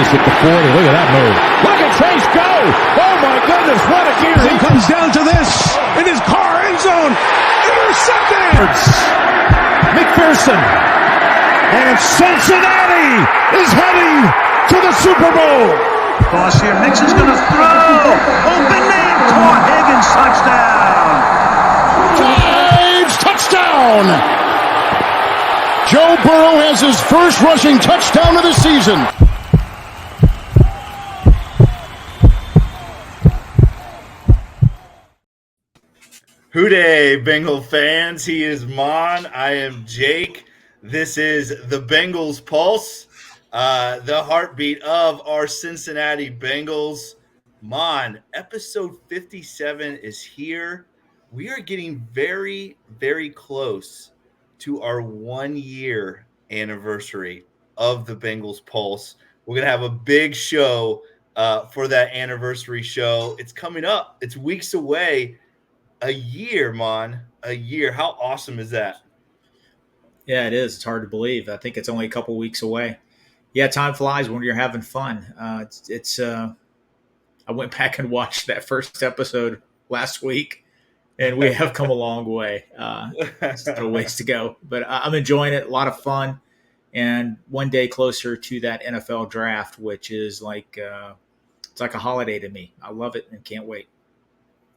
Trace at the 40. Look at that move. Look at Trace go. Oh, my goodness. What a gear. He comes down to this in his car end zone. Intercepted. McPherson. And Cincinnati is heading to the Super Bowl. Cross here. Mixon's going to throw. Open man. Caught. Higgins. Touchdown. Drives. Touchdown. Joe Burrow has his first rushing touchdown of the season. Hooday, Bengal fans. He is Maan. I am Jake. This is the Bengals Pulse, the heartbeat of our Cincinnati Bengals. Maan, episode 57 is here. We are getting very, very close to our 1-year anniversary of the Bengals Pulse. We're going to have a big show for that anniversary show. It's coming up. It's weeks away. A year, Maan. A year. How awesome is that? Yeah, it is. It's hard to believe. I think it's only a couple weeks away. Yeah, time flies when you're having fun. I went back and watched that first episode last week, and we have come a long way. Still a ways to go, but I'm enjoying it. A lot of fun, and one day closer to that NFL draft, which is like it's like a holiday to me. I love it and can't wait.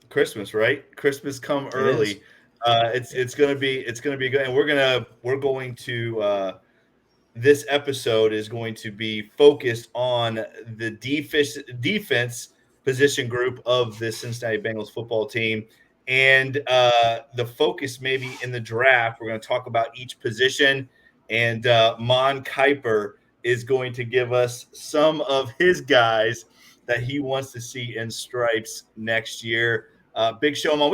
Christmas, right? Christmas come early. It's gonna be good, and we're going to this episode is going to be focused on the defense position group of the Cincinnati Bengals football team, and the focus maybe in the draft. We're going to talk about each position, and Maan Kuiper is going to give us some of his guys that he wants to see in stripes next year. Big show, Maan.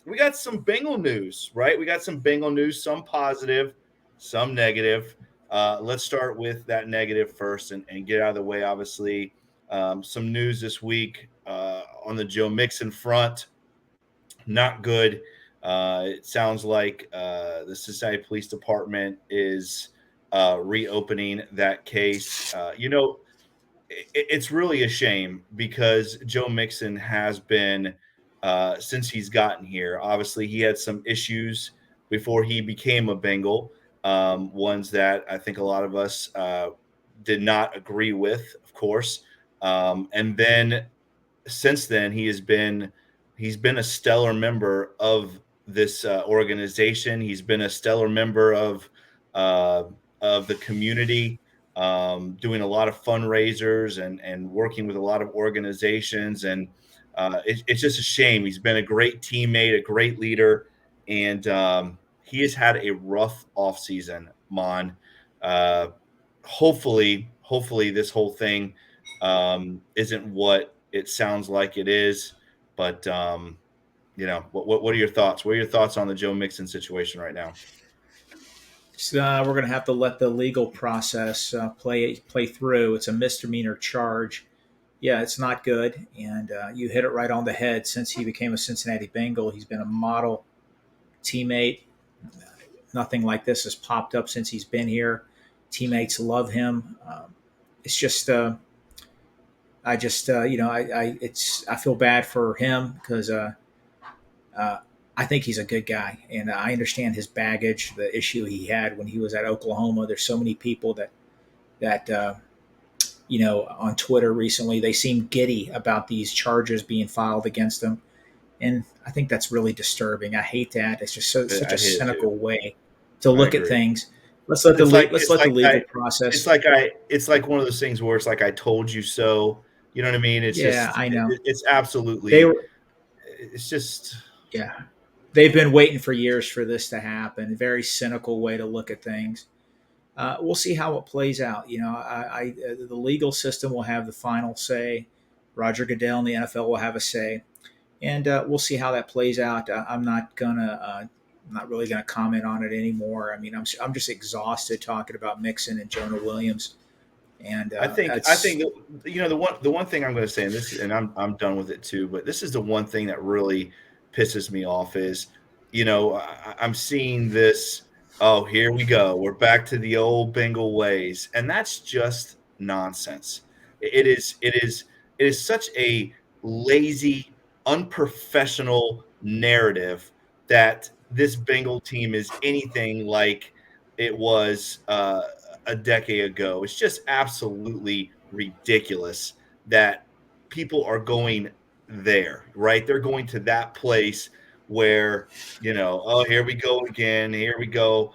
We got some Bengal news, right? We got some Bengal news, some positive, some negative. Let's start with that negative first and get out of the way. Obviously, some news this week on the Joe Mixon front. Not good. It sounds like the Cincinnati Police Department is reopening that case. It's really a shame because Joe Mixon has been since he's gotten here. Obviously, he had some issues before he became a Bengal, ones that I think a lot of us did not agree with, of course. And then since then, he's been a stellar member of this organization. He's been a stellar member of the community, doing a lot of fundraisers and working with a lot of organizations. And it's just a shame. He's been a great teammate, a great leader, and he has had a rough offseason, Maan. Hopefully this whole thing isn't what it sounds like it is. But, what are your thoughts? What are your thoughts on the Joe Mixon situation right now? So, we're going to have to let the legal process play through. It's a misdemeanor charge. Yeah, it's not good, and you hit it right on the head. Since he became a Cincinnati Bengal, he's been a model teammate. Nothing like this has popped up since he's been here. Teammates love him. It's just, I feel bad for him because I think he's a good guy, and I understand his baggage, the issue he had when he was at Oklahoma. There's so many people that on Twitter recently, they seem giddy about these charges being filed against him. And I think that's really disturbing. I hate that. It's just such a cynical way to look at things. Let's let the legal process. It's like one of those things where it's like, I told you so. You know what I mean? I know. It's absolutely. It's just. Yeah. They've been waiting for years for this to happen. Very cynical way to look at things. We'll see how it plays out. The legal system will have the final say. Roger Goodell and the NFL will have a say, and we'll see how that plays out. I'm not really gonna comment on it anymore. I mean, I'm just exhausted talking about Mixon and Jonah Williams. And I think the one thing I'm going to say, and I'm done with it too. But this is the one thing that really pisses me off is, I'm seeing this. Oh, here we go. We're back to the old Bengal ways. And that's just nonsense. It is such a lazy, unprofessional narrative that this Bengal team is anything like it was a decade ago. It's just absolutely ridiculous that people are going there, right? They're going to that place where, oh, here we go again. Here we go.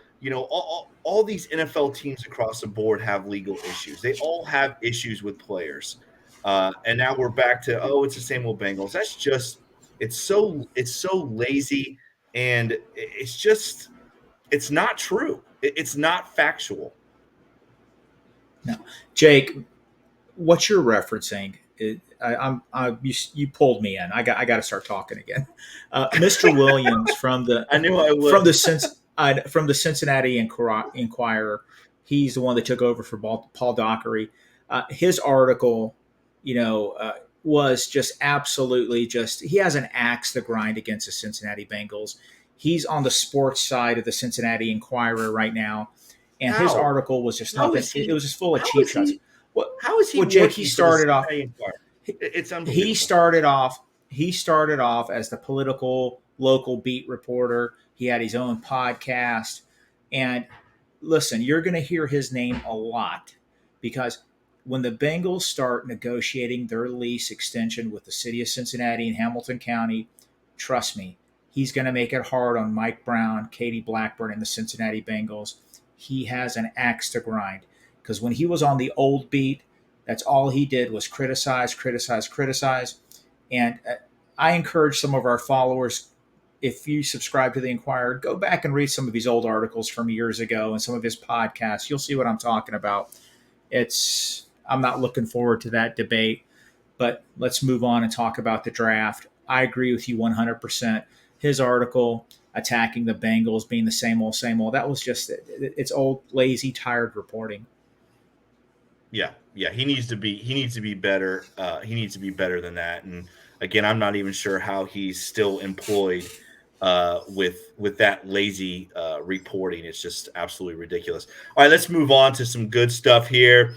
All these NFL teams across the board have legal issues. They all have issues with players. And now we're back to, oh, it's the same old Bengals. That's just, it's so lazy, and it's not true. It's not factual. No, Jake, what you're referencing, you pulled me in. I got to start talking again. Mr. Williams from the I knew I would. from the Cincinnati Inquirer, he's the one that took over for Paul Dockery. His article, was just absolutely he has an axe to grind against the Cincinnati Bengals. He's on the sports side of the Cincinnati Inquirer right now, and his article was just nothing. It was just full of cheap shots. How is he? Well, Jake, he started off. It's unbelievable. He started off as the political local beat reporter. He had his own podcast, and listen, you're going to hear his name a lot because when the Bengals start negotiating their lease extension with the city of Cincinnati and Hamilton County, trust me, he's going to make it hard on Mike Brown, Katie Blackburn, and the Cincinnati Bengals. He has an axe to grind because when he was on the old beat, that's all he did was criticize. And I encourage some of our followers, if you subscribe to the Inquirer, go back and read some of his old articles from years ago and some of his podcasts. You'll see what I'm talking about. I'm not looking forward to that debate, but let's move on and talk about the draft. I agree with you 100%. His article attacking the Bengals being the same old, that was just, it's old, lazy, tired reporting. Yeah. He needs to be better. He needs to be better than that. And again, I'm not even sure how he's still employed with that lazy reporting. It's just absolutely ridiculous. All right, let's move on to some good stuff here.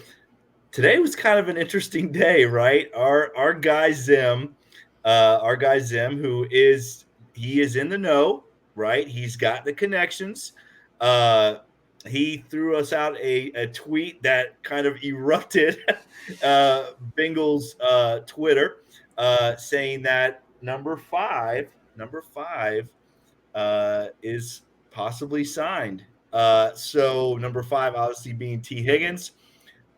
Today was kind of an interesting day, right? Our guy Zim, who is in the know, right? He's got the connections. He threw us out a tweet that kind of erupted Bengals Twitter, saying that number five is possibly signed. So number 5 obviously being T. Higgins.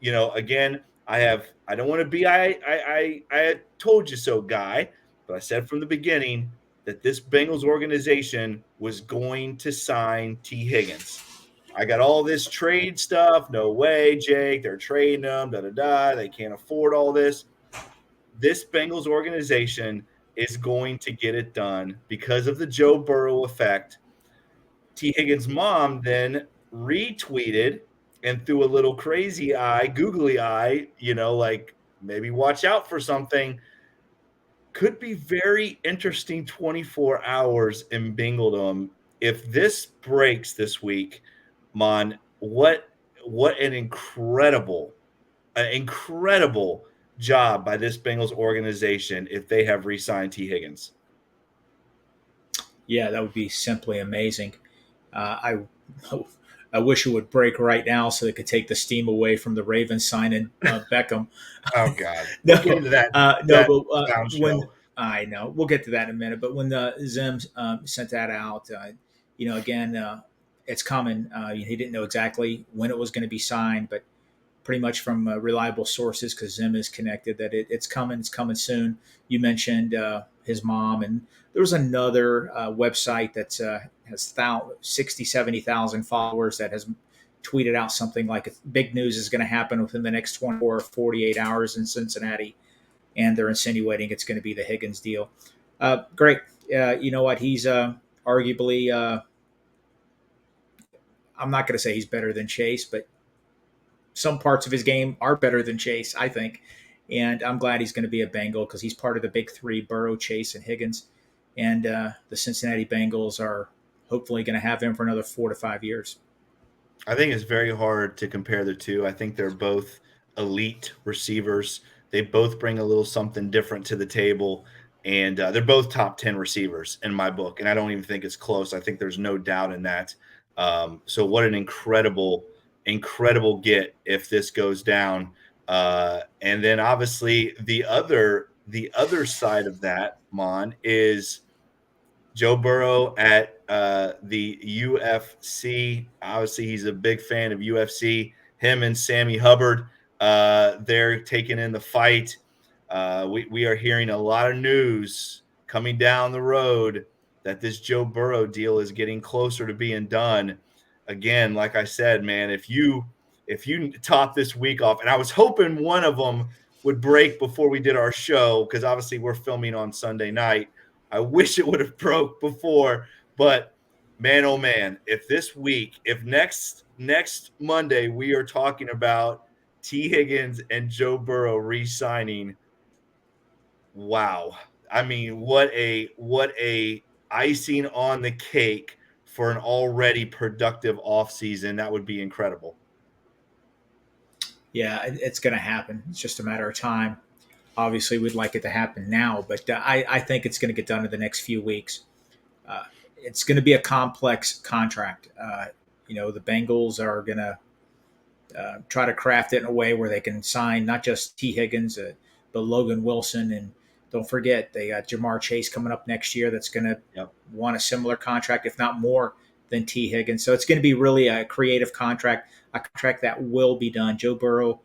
Again, I don't want to be I told you so guy, but I said from the beginning that this Bengals organization was going to sign T. Higgins. I got all this trade stuff. No way, Jake. They're trading them. They can't afford all this. This Bengals organization is going to get it done because of the Joe Burrow effect. T. Higgins' mom then retweeted and threw a little crazy eye, googly eye, like maybe watch out for something. Could be very interesting 24 hours in Bengaldom. If this breaks this week, Maan, what an incredible job by this Bengals organization if they have re-signed T. Higgins. Yeah, that would be simply amazing. I wish it would break right now so they could take the steam away from the Ravens signing Beckham. Oh God, No, we'll get into that. I know we'll get to that in a minute. But when the Zim sent that out, again, it's coming. He didn't know exactly when it was going to be signed, but pretty much from reliable sources, because Zim is connected, that it's coming. It's coming soon. You mentioned his mom, and there was another website that has 60, 70,000 followers that has tweeted out something like big news is going to happen within the next 24 or 48 hours in Cincinnati, and they're insinuating it's going to be the Higgins deal. Great. You know what? He's arguably, I'm not going to say he's better than Chase, but some parts of his game are better than Chase, I think. And I'm glad he's going to be a Bengal because he's part of the big three: Burrow, Chase, and Higgins. And the Cincinnati Bengals are hopefully going to have him for another 4 to 5 years. I think it's very hard to compare the two. I think they're both elite receivers. They both bring a little something different to the table, and they're both top 10 receivers in my book. And I don't even think it's close. I think there's no doubt in that. So what an incredible, incredible get if this goes down. And then obviously the other side of that, Mon, is Joe Burrow at the UFC. Obviously, he's a big fan of UFC. Him and Sammy Hubbard, they're taking in the fight. We are hearing a lot of news coming down the road that this Joe Burrow deal is getting closer to being done. Again, like I said, man, if you top this week off, and I was hoping one of them would break before we did our show, because obviously we're filming on Sunday night. I wish it would have broke before, but man, oh man, if next Monday we are talking about T. Higgins and Joe Burrow re-signing, wow. I mean, what a icing on the cake for an already productive offseason. That would be incredible. Yeah, it's going to happen. It's just a matter of time. Obviously, we'd like it to happen now, but I think it's going to get done in the next few weeks. It's going to be a complex contract. The Bengals are going to try to craft it in a way where they can sign not just T. Higgins, but Logan Wilson. And don't forget, they got Jamar Chase coming up next year that's going to want a similar contract, if not more than T. Higgins. So it's going to be really a creative contract, a contract that will be done. Joe Burrow,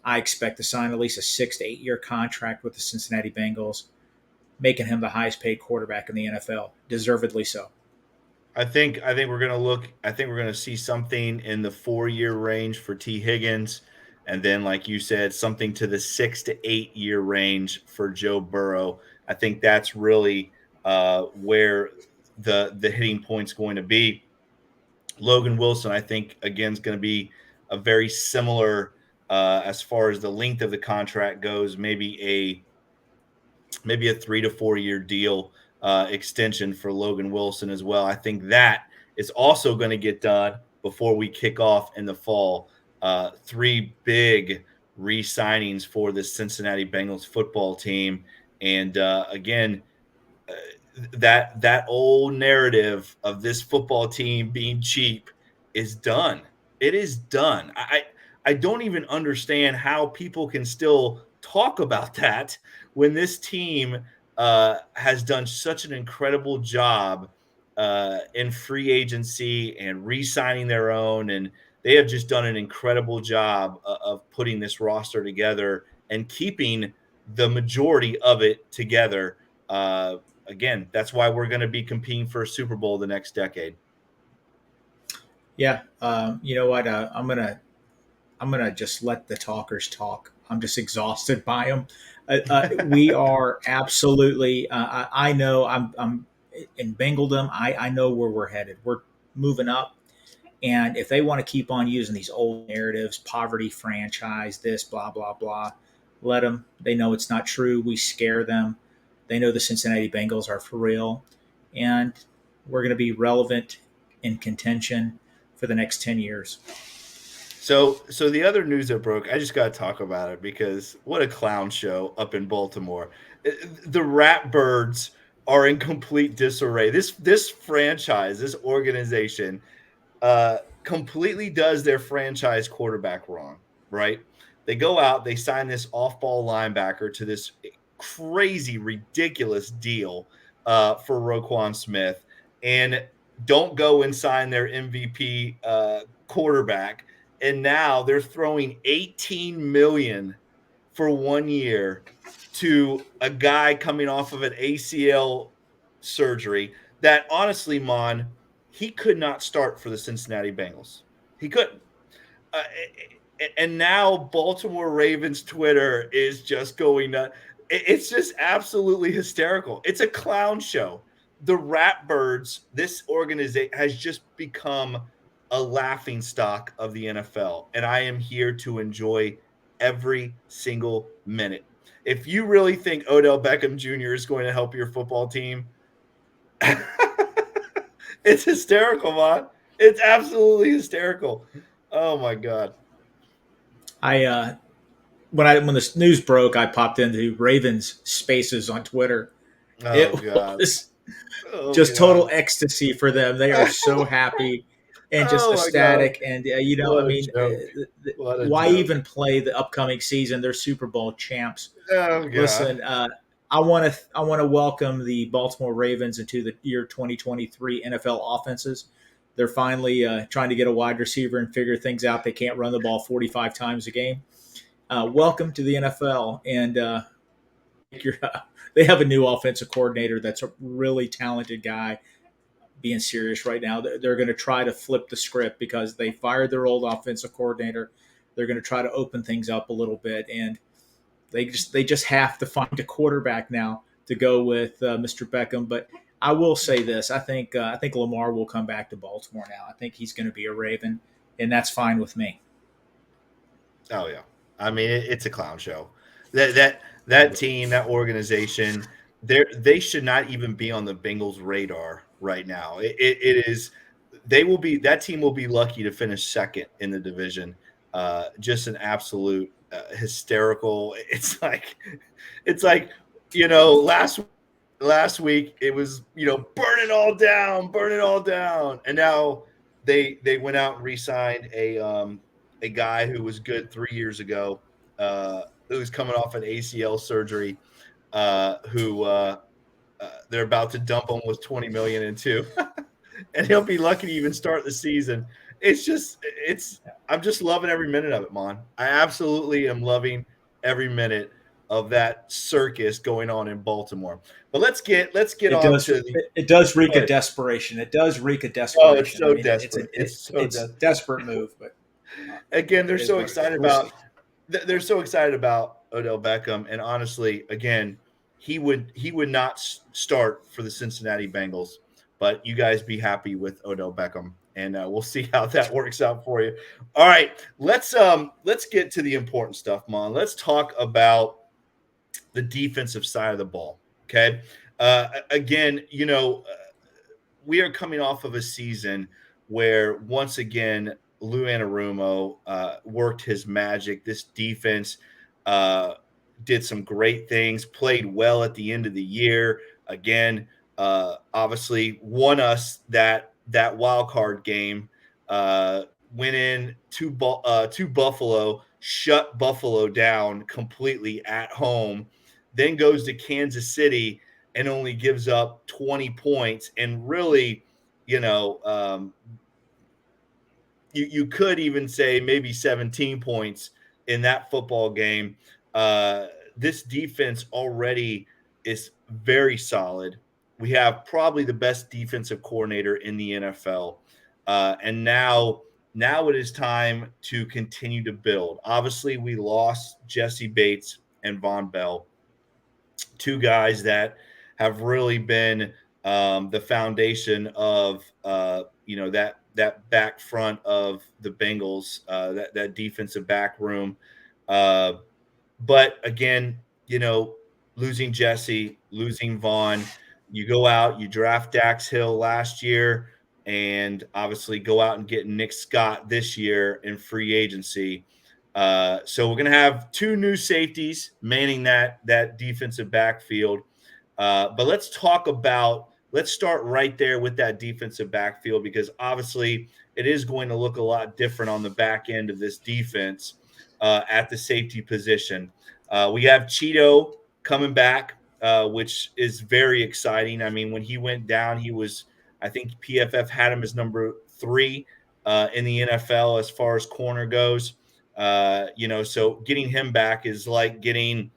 I expect to sign at least a 6 to 8 year contract with the Cincinnati Bengals, making him the highest paid quarterback in the NFL, deservedly so. I think we're gonna look. I think we're gonna see something in the 4 year range for T. Higgins, and then, like you said, something to the 6 to 8 year range for Joe Burrow. I think that's really where the hitting point's going to be. Logan Wilson, I think, again, is going to be a very similar as far as the length of the contract goes. Maybe a 3 to 4 year deal extension for Logan Wilson as well. I think that is also going to get done before we kick off in the fall. Three big re-signings for the Cincinnati Bengals football team. And again, that old narrative of this football team being cheap is done. It is done. I don't even understand how people can still talk about that when this team has done such an incredible job in free agency and re-signing their own, and they have just done an incredible job of putting this roster together and keeping the majority of it together. Again, that's why we're going to be competing for a Super Bowl the next decade. Yeah, you know what? I'm gonna just let the talkers talk. I'm just exhausted by them. We are absolutely. I know I'm in Bengaldom. I know where we're headed. We're moving up, and if they want to keep on using these old narratives, poverty franchise, this blah blah blah, let them. They know it's not true. We scare them. They know the Cincinnati Bengals are for real, and we're going to be relevant in contention for the next 10 years. So the other news that broke, I just got to talk about it because what a clown show up in Baltimore. The Ratbirds are in complete disarray. This franchise, this organization, completely does their franchise quarterback wrong, right? They go out, they sign this off-ball linebacker to this crazy, ridiculous deal for Roquan Smith, and don't go and sign their MVP quarterback. And now they're throwing $18 million for 1 year to a guy coming off of an ACL surgery that, honestly, Mon, he could not start for the Cincinnati Bengals. He couldn't. And now Baltimore Ravens Twitter is just going nuts. It's just absolutely hysterical. It's a clown show. The Ratbirds, this organization, has just become a laughing stock of the NFL, and I am here to enjoy every single minute. If you really think Odell Beckham Jr. is going to help your football team, it's hysterical, man. It's absolutely hysterical. Oh my God. when the news broke, I popped into Ravens Spaces on Twitter. Oh It God. was Oh just God. total ecstasy for them. They are so happy and just Oh my God. ecstatic. And What a joke. What a why joke. even play the upcoming season? They're Super Bowl champs. Oh God. Listen, I want to welcome the Baltimore Ravens into the year 2023 NFL offenses. They're finally trying to get a wide receiver and figure things out. They can't run the ball 45 times a game. Welcome to the NFL, and they have a new offensive coordinator that's a really talented guy. Being serious right now, they're going to try to flip the script because they fired their old offensive coordinator. They're going to try to open things up a little bit, and they just have to find a quarterback now to go with Mr. Beckham. But I will say this: I think Lamar will come back to Baltimore now. I think he's going to be a Raven, and that's fine with me. Oh yeah. I mean, it's a clown show. That team, that organization, they should not even be on the Bengals' radar right now. It is. They will be. That team will be lucky to finish second in the division. Just an absolute hysterical. It's like last week it was burn it all down, and now they went out and re-signed a guy who was good 3 years ago, who's coming off an ACL surgery, who they're about to dump almost 20 million into, and he'll be lucky to even start the season. I'm just loving every minute of it, Mon. I absolutely am loving every minute of that circus going on in Baltimore. But let's get It on does. to the. It does reek of But, desperation. It does reek of oh, it's desperation. I so mean, desperate. It's so it's desperate. desperate move, but Again, they're it is so what it is. excited We'll about see. they're so excited about Odell Beckham, and honestly, again, he would not start for the Cincinnati Bengals, but you guys be happy with Odell Beckham, and we'll see how that works out for you. All right, let's get to the important stuff, Mon. Let's talk about the defensive side of the ball. Okay, again, we are coming off of a season where once again Lou Anarumo worked his magic. This defense did some great things, played well at the end of the year. Again, obviously won us that wild card game. Went in to Buffalo, shut Buffalo down completely at home. Then goes to Kansas City and only gives up 20 points. And really, you could even say maybe 17 points in that football game. This defense already is very solid. We have probably the best defensive coordinator in the NFL. And now it is time to continue to build. Obviously, we lost Jesse Bates and Von Bell, two guys that have really been the foundation of that back front of the Bengals, that defensive back room. But again, losing Jesse, losing Vaughn, you go out, you draft Dax Hill last year, and obviously go out and get Nick Scott this year in free agency. So we're going to have two new safeties manning that defensive backfield. But let's start right there with that defensive backfield, because obviously it is going to look a lot different on the back end of this defense at the safety position. We have Cheeto coming back, which is very exciting. I mean, when he went down, I think PFF had him as number 3 in the NFL as far as corner goes. So getting him back is like getting,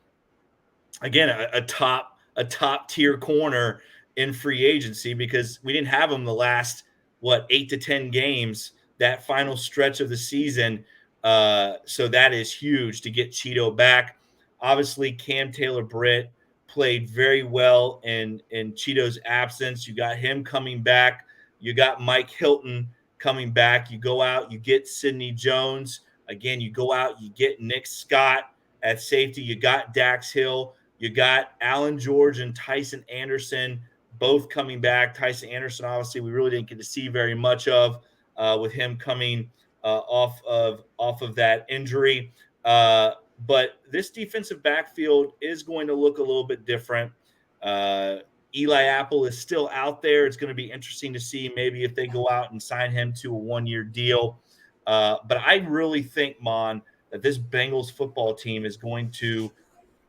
again, a top tier corner in free agency, because we didn't have him the last 8 to 10 games, that final stretch of the season. So that is huge to get Cheeto back. Obviously, Cam Taylor-Britt played very well in Cheeto's absence. You got him coming back. You got Mike Hilton coming back. You go out, you get Sidney Jones. Again, you go out, you get Nick Scott at safety. You got Dax Hill. You got Alan George and Tyson Anderson both coming back. Tyson Anderson, obviously, we really didn't get to see very much of with him coming off of that injury. But this defensive backfield is going to look a little bit different. Eli Apple is still out there. It's going to be interesting to see maybe if they go out and sign him to a one-year deal. But I really think, Mon, that this Bengals football team is going to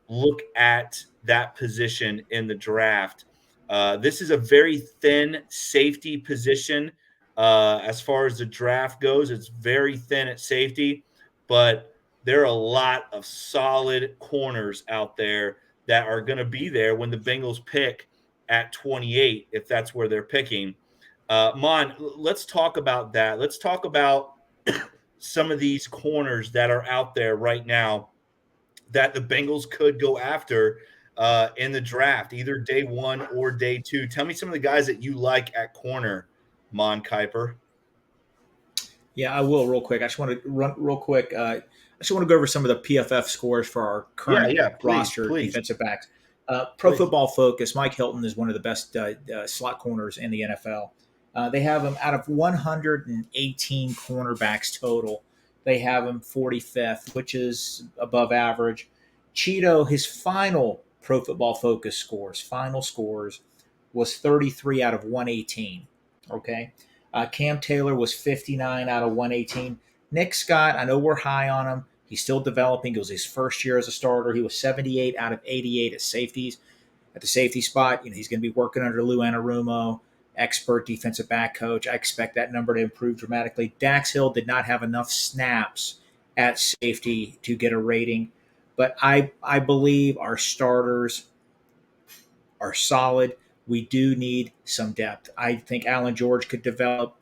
look at that position in the draft. This is a very thin safety position as far as the draft goes. It's very thin at safety, but there are a lot of solid corners out there that are going to be there when the Bengals pick at 28, if that's where they're picking. Mon, let's talk about that. Let's talk about some of these corners that are out there right now that the Bengals could go after in the draft, either day one or day two. Tell me some of the guys that you like at corner, Mon Kiper. Yeah, I will real quick. I just want to run real quick. I just want to go over some of the PFF scores for our current roster defensive backs. Pro Football Focus, Mike Hilton is one of the best slot corners in the NFL. They have him out of 118 cornerbacks total. They have him 45th, which is above average. Cheeto, his final Pro Football Focus final scores, was 33 out of 118. Okay. Cam Taylor was 59 out of 118. Nick Scott, I know we're high on him. He's still developing. It was his first year as a starter. He was 78 out of 88 at safeties. At the safety spot, he's going to be working under Lou Anarumo, expert defensive back coach. I expect that number to improve dramatically. Dax Hill did not have enough snaps at safety to get a rating, but I believe our starters are solid. We do need some depth. I think Alan George could develop.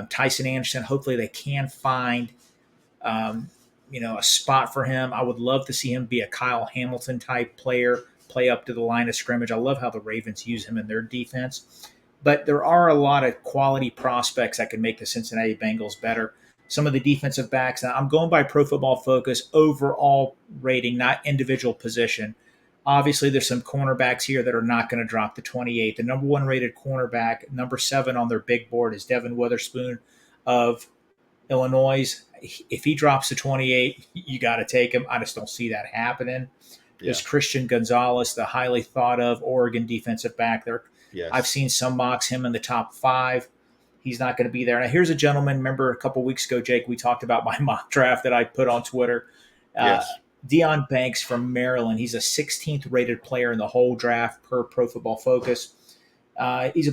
Tyson Anderson, hopefully they can find a spot for him. I would love to see him be a Kyle Hamilton type player, play up to the line of scrimmage. I love how the Ravens use him in their defense. But there are a lot of quality prospects that can make the Cincinnati Bengals better. Some of the defensive backs, I'm going by Pro Football Focus, overall rating, not individual position. Obviously, there's some cornerbacks here that are not going to drop to 28. The number one rated cornerback, number 7 on their big board, is Devin Witherspoon of Illinois. If he drops to 28, you got to take him. I just don't see that happening. There's Christian Gonzalez, the highly thought of Oregon defensive back there. Yes. I've seen some mocks him in the top 5. He's not going to be there. Now, here's a gentleman. Remember a couple weeks ago, Jake, we talked about my mock draft that I put on Twitter. Yes. Deion Banks from Maryland. He's a 16th rated player in the whole draft per Pro Football Focus. He's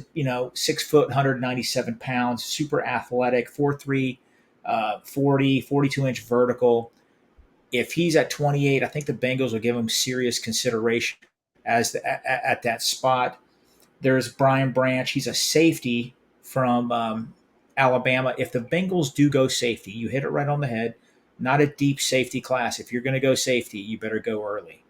6 foot, 197 pounds, super athletic, 4'3", 42-inch vertical. If he's at 28, I think the Bengals will give him serious consideration at that spot. There's Brian Branch. He's a safety from Alabama. If the Bengals do go safety, you hit it right on the head. Not a deep safety class. If you're going to go safety, you better go early.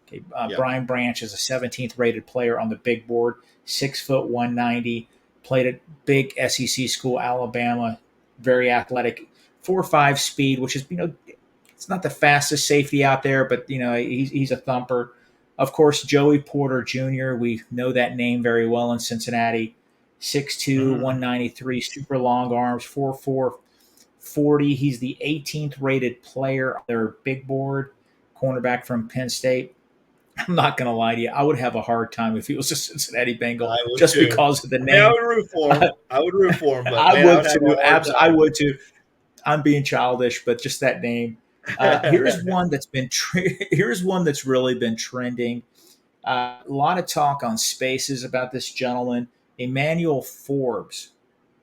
Okay, Brian Branch is a 17th rated player on the big board, 6 foot, 190, played at big SEC school, Alabama, very athletic, 4.5 speed, which is, it's not the fastest safety out there, but, he's a thumper. Of course, Joey Porter Jr., we know that name very well in Cincinnati, 6'2", 193, super long arms, 4'4", 40. He's the 18th rated player on their big board, cornerback from Penn State. I'm not going to lie to you. I would have a hard time if he was a Cincinnati Bengal just because of the name. I would root for him. But I would too. I'm being childish, but just that name. Here's one that's really been trending. A lot of talk on Spaces about this gentleman, Emmanuel Forbes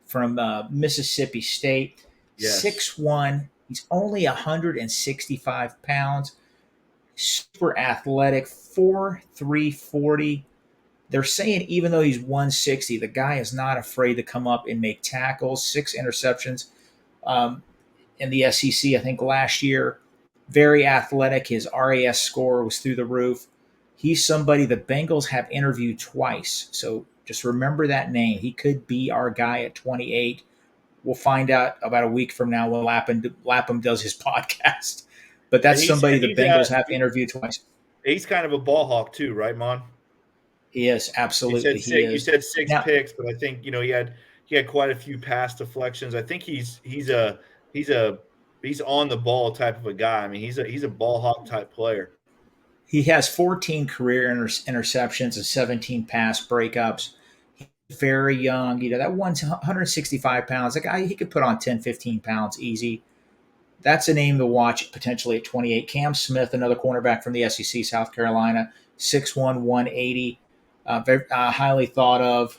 from Mississippi State. Yes. 6'1". He's only 165 pounds. Super athletic, 4'3", 40. They're saying even though he's 160, the guy is not afraid to come up and make tackles. 6 interceptions in the SEC, I think, last year. Very athletic. His RAS score was through the roof. He's somebody the Bengals have interviewed twice. So just remember that name. He could be our guy at 28. We'll find out about a week from now when Lapham does his podcast. But that's somebody the Bengals have interviewed twice. He's kind of a ball hawk too, right, Mon? He is, absolutely. You said 6 picks, but I think he had quite a few pass deflections. I think he's a he's on the ball type of a guy. I mean, he's a ball hawk type player. He has 14 career interceptions and 17 pass breakups. He's very young. That one's 165 pounds. That guy, he could put on 10, 15 pounds easy. That's a name to watch potentially at 28. Cam Smith, another cornerback from the SEC, South Carolina, 6'1", 180. Very highly thought of.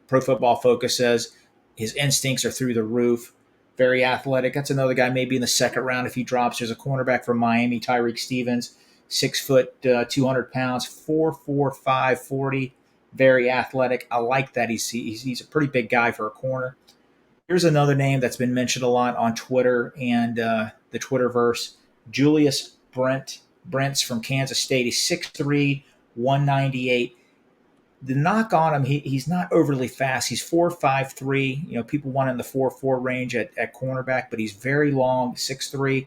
Pro Football Focus says his instincts are through the roof. Very athletic. That's another guy maybe in the second round if he drops. There's a cornerback from Miami, Tyreek Stevens, 6 foot, 200 pounds, 4'4", 540. Very athletic. I like that. He's a pretty big guy for a corner. Here's another name that's been mentioned a lot on Twitter and the Twitterverse. Julius Brents from Kansas State. He's 6'3", 198. The knock on him, he's not overly fast. He's 4.53. People want him in the 4.4 range at cornerback, but he's very long, 6'3",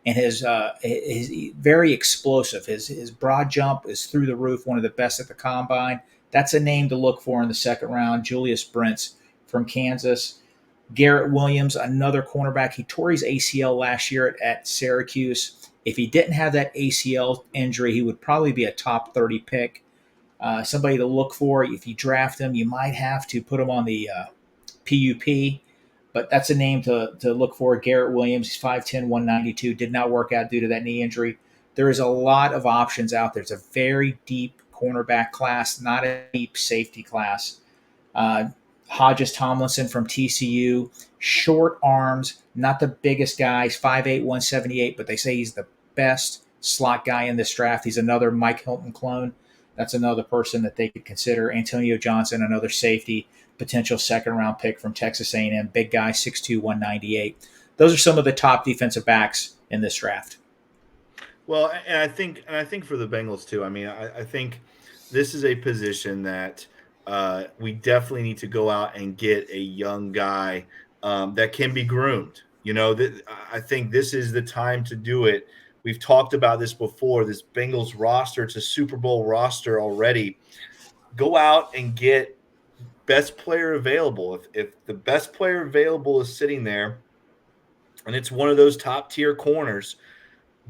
and his very explosive. His broad jump is through the roof, one of the best at the combine. That's a name to look for in the second round. Julius Brents from Kansas. Garrett Williams, another cornerback. He tore his ACL last year at Syracuse. If he didn't have that ACL injury, he would probably be a top 30 pick. Somebody to look for. If you draft him, you might have to put him on the PUP, but that's a name to look for. Garrett Williams, he's 5'10", 192, did not work out due to that knee injury. There is a lot of options out there. It's a very deep cornerback class, not a deep safety class. Hodges Tomlinson from TCU, short arms, not the biggest guy. He's 5'8", 178, but they say he's the best slot guy in this draft. He's another Mike Hilton clone. That's another person that they could consider. Antonio Johnson, another safety, potential second-round pick from Texas A&M. Big guy, 6'2", 198. Those are some of the top defensive backs in this draft. Well, and I think for the Bengals too. I mean, I think this is a position that we definitely need to go out and get a young guy that can be groomed. I think this is the time to do it. We've talked about this before, this Bengals roster. It's a Super Bowl roster already. Go out and get best player available. If the best player available is sitting there and it's one of those top-tier corners,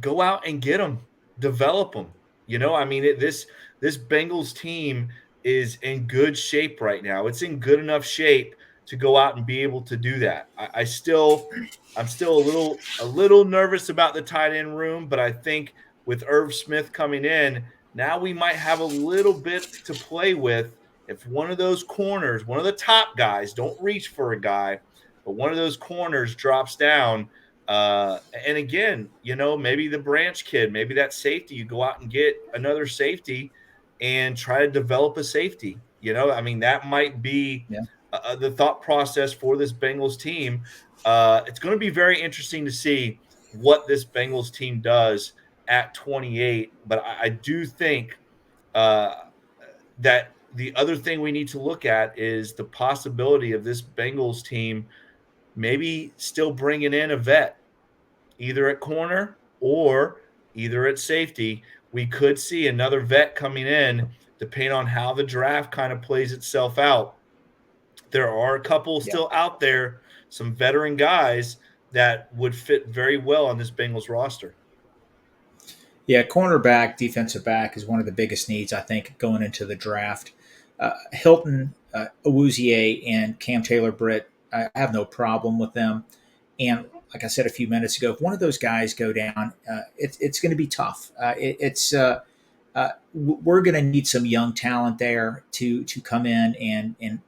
go out and get them. Develop them. This Bengals team is in good shape right now. It's in good enough shape to go out and be able to do that. I'm still a little nervous about the tight end room, but I think with Irv Smith coming in, now we might have a little bit to play with. If one of those corners, one of the top guys, don't reach for a guy, but one of those corners drops down, and again, maybe the Branch kid, maybe that safety, you go out and get another safety and try to develop a safety. That might be the thought process for this Bengals team. It's going to be very interesting to see what this Bengals team does at 28. But I do think that the other thing we need to look at is the possibility of this Bengals team maybe still bringing in a vet, either at corner or either at safety. We could see another vet coming in, depending on how the draft kind of plays itself out. There are a couple still out there, some veteran guys that would fit very well on this Bengals roster. Yeah, cornerback, defensive back is one of the biggest needs, I think, going into the draft. Hilton, Awuzie, and Cam Taylor-Britt, I have no problem with them. And like I said a few minutes ago, if one of those guys go down, it's going to be tough. We're going to need some young talent there to come in and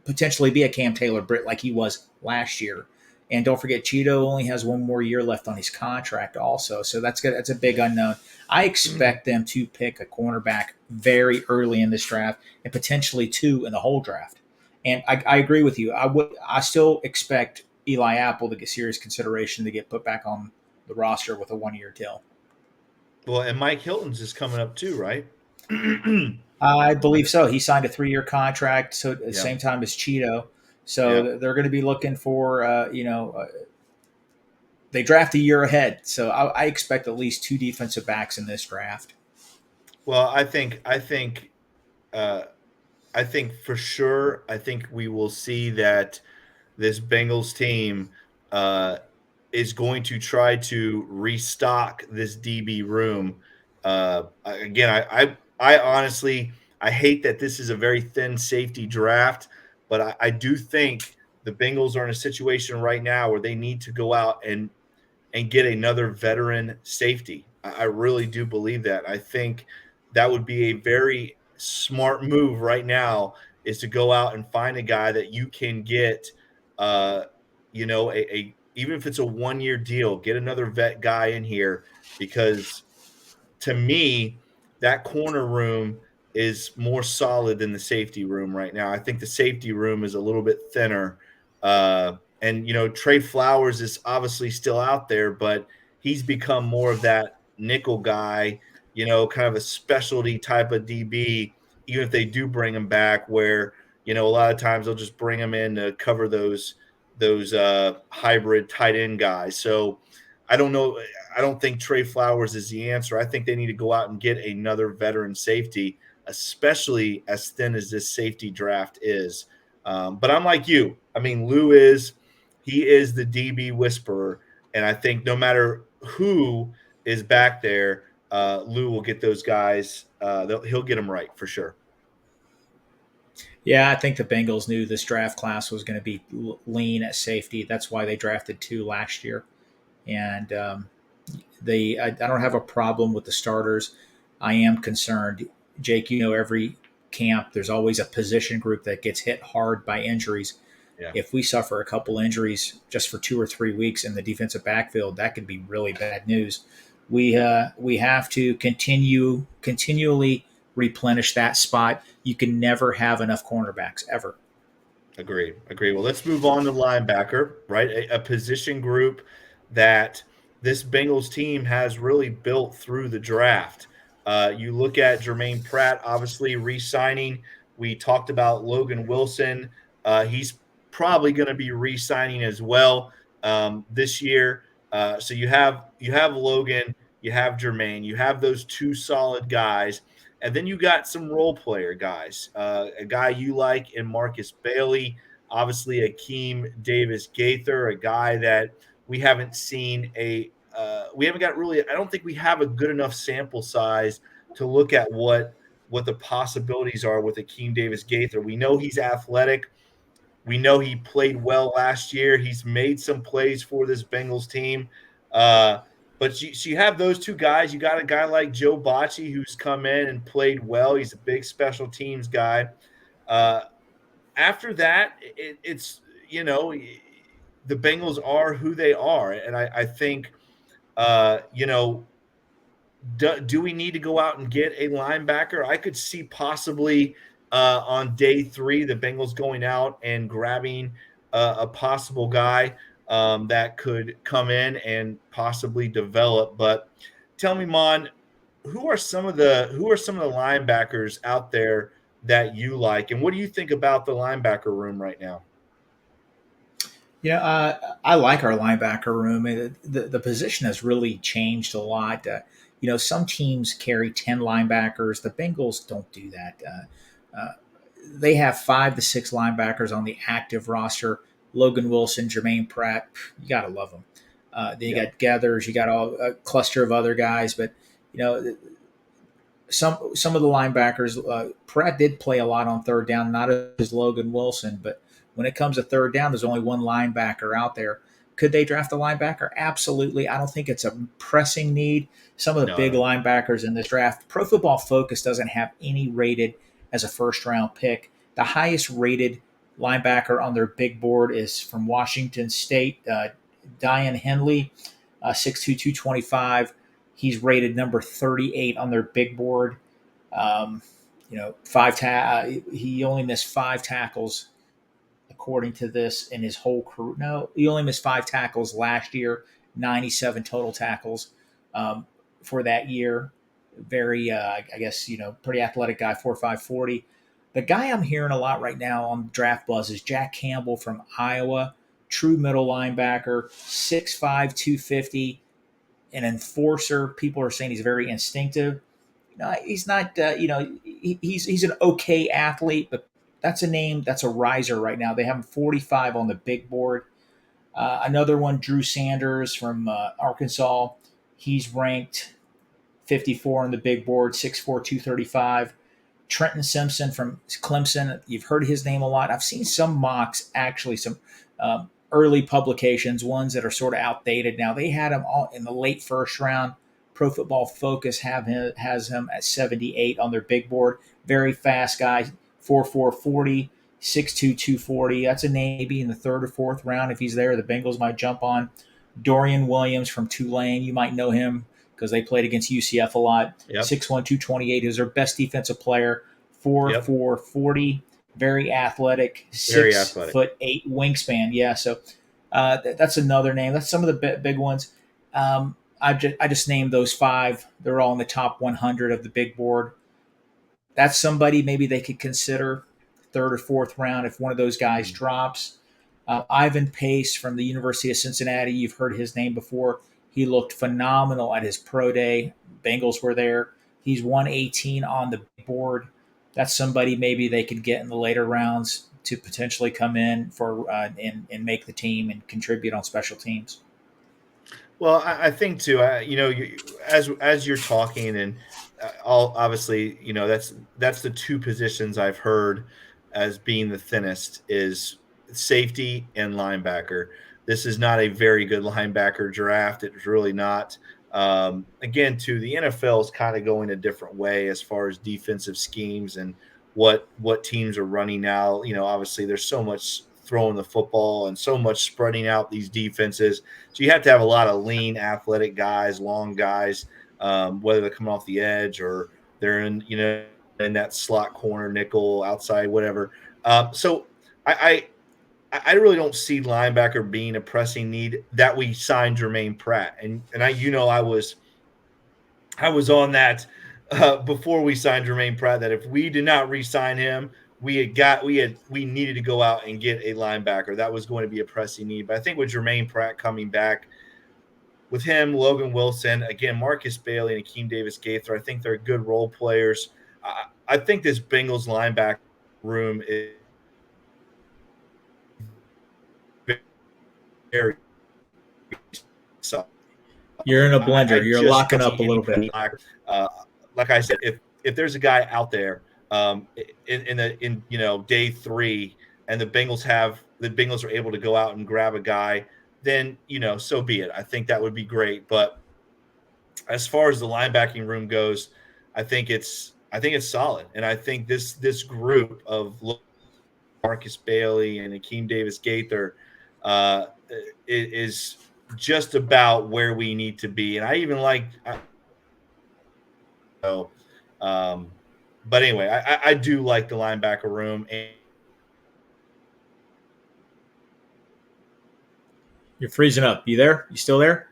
potentially be a Cam Taylor-Britt like he was last year. And don't forget, Cheeto only has one more year left on his contract also. So that's a big unknown. I expect them to pick a cornerback very early in this draft and potentially two in the whole draft. And I agree with you. I still expect Eli Apple to get serious consideration to get put back on the roster with a 1-year deal. Well, and Mike Hilton's is coming up too, right? I believe so. He signed a 3-year contract, so at the same time as Cheeto. So they're going to be looking for, they draft a year ahead. So I expect at least 2 defensive backs in this draft. Well, I think for sure, I think we will see that this Bengals team is going to try to restock this DB room. Again, I honestly I hate that this is a very thin safety draft, but I do think the Bengals are in a situation right now where they need to go out and get another veteran safety. I really do believe that. I think that would be a very smart move right now is to go out and find a guy that you can get, uh, a even if it's a 1 year deal, get another vet guy in here because to me, that corner room is more solid than the safety room right now. I think the safety room is a little bit thinner. And Trey Flowers is obviously still out there, but he's become more of that nickel guy, kind of a specialty type of DB, even if they do bring him back, where, a lot of times they'll just bring him in to cover those hybrid tight end guys. So I don't know. I don't think Trey Flowers is the answer. I think they need to go out and get another veteran safety, especially as thin as this safety draft is. But I'm like you. I mean, he is the DB whisperer, and I think no matter who is back there, Lou will get those guys. He'll get them right for sure. Yeah, I think the Bengals knew this draft class was going to be lean at safety. That's why they drafted 2 last year. And I don't have a problem with the starters. I am concerned. Jake, every camp, there's always a position group that gets hit hard by injuries. Yeah. If we suffer a couple injuries just for 2 or 3 weeks in the defensive backfield, that could be really bad news. We have to continually replenish that spot. You can never have enough cornerbacks ever. Agree. Well, let's move on to linebacker, right? A position group that this Bengals team has really built through the draft. You look at Jermaine Pratt, obviously re-signing. We talked about Logan Wilson. He's probably going to be re-signing as well this year. So you have Logan, you have Jermaine, you have those 2 solid guys. And then you got some role player guys, a guy you like in Marcus Bailey, obviously Akeem Davis Gaither, a guy that we haven't seen we haven't got really, I don't think we have a good enough sample size to look at what the possibilities are with Akeem Davis Gaither. We know he's athletic. We know he played well last year. He's made some plays for this Bengals team. But you have those 2 guys. You got a guy like Joe Bocci who's come in and played well. He's a big special teams guy. After that, it's the Bengals are who they are, and I think do we need to go out and get a linebacker? I could see possibly on day 3 the Bengals going out and grabbing a possible guy that could come in and possibly develop. But tell me, Maan, who are some of the linebackers out there that you like, and what do you think about the linebacker room right now? I like our linebacker room. The position has really changed a lot. Some teams carry 10 linebackers. The Bengals don't do that. They have 5 to 6 linebackers on the active roster. Logan Wilson, Jermaine Pratt, you got to love them. Then you got Gathers, you got a cluster of other guys, but some of the linebackers. Pratt did play a lot on third down, not as Logan Wilson, but when it comes to third down, there's only one linebacker out there. Could they draft a linebacker? Absolutely. I don't think it's a pressing need. Some of the big linebackers in this draft, Pro Football Focus doesn't have any rated as a first-round pick. The highest rated linebacker on their big board is from Washington State, Diane Henley, 6'2", 225. He's rated number 38 on their big board. He only missed 5 tackles according to this in his whole career. No, he only missed 5 tackles last year, 97 total tackles for that year. Very, pretty athletic guy, 4'5", 40. The guy I'm hearing a lot right now on Draft Buzz is Jack Campbell from Iowa, true middle linebacker, 6'5", 250, an enforcer. People are saying he's very instinctive. He's not, he's an okay athlete, but that's a name that's a riser right now. They have him 45 on the big board. Another one, Drew Sanders from Arkansas. He's ranked 54 on the big board, 6'4", 235. Trenton Simpson from Clemson. You've heard his name a lot. I've seen some mocks, actually, some early publications, ones that are sort of outdated now. They had him all in the late first round. Pro Football Focus has him at 78 on their big board. Very fast guy, 4'4", 40, 6'2", 240. That's a name maybe in the third or fourth round. If he's there, the Bengals might jump on. Dorian Williams from Tulane. You might know him because they played against UCF a lot. Yep. 6'1", 228 is their best defensive player. 4'4", 40. Very athletic. 6'8" wingspan. Yeah, so that's another name. That's some of the big ones. I just named those 5. They're all in the top 100 of the big board. That's somebody maybe they could consider third or fourth round if one of those guys drops. Ivan Pace from the University of Cincinnati. You've heard his name before. He looked phenomenal at his pro day. Bengals were there. He's 118 on the board. That's somebody maybe they could get in the later rounds to potentially come in for and make the team and contribute on special teams. Well, I think too. As you're talking, and obviously, that's the 2 positions I've heard as being the thinnest is safety and linebacker. This is not a very good linebacker draft. It's really not. Again, too, the NFL is kind of going a different way as far as defensive schemes and what teams are running now. Obviously, there's so much throwing the football and so much spreading out these defenses. So you have to have a lot of lean, athletic guys, long guys, whether they're coming off the edge or they're in that slot corner, nickel, outside, whatever. So I really don't see linebacker being a pressing need that we signed Jermaine Pratt. And I was on that before we signed Jermaine Pratt, that if we did not re-sign him, we needed to go out and get a linebacker. That was going to be a pressing need. But I think with Jermaine Pratt coming back, with him, Logan Wilson, again, Marcus Bailey and Akeem Davis-Gaither, I think they're good role players. I think this Bengals linebacker room is very solid. You're in a blender. You're locking up a little bit. Like I said, if there's a guy out there in day 3 and the Bengals are able to go out and grab a guy, then so be it. I think that would be great. But as far as the linebacking room goes, I think it's solid, and I think this group of Marcus Bailey and Akeem Davis-Gaither is just about where we need to be. And I even but anyway, I do like the linebacker room. And You're freezing up. You there? You still there?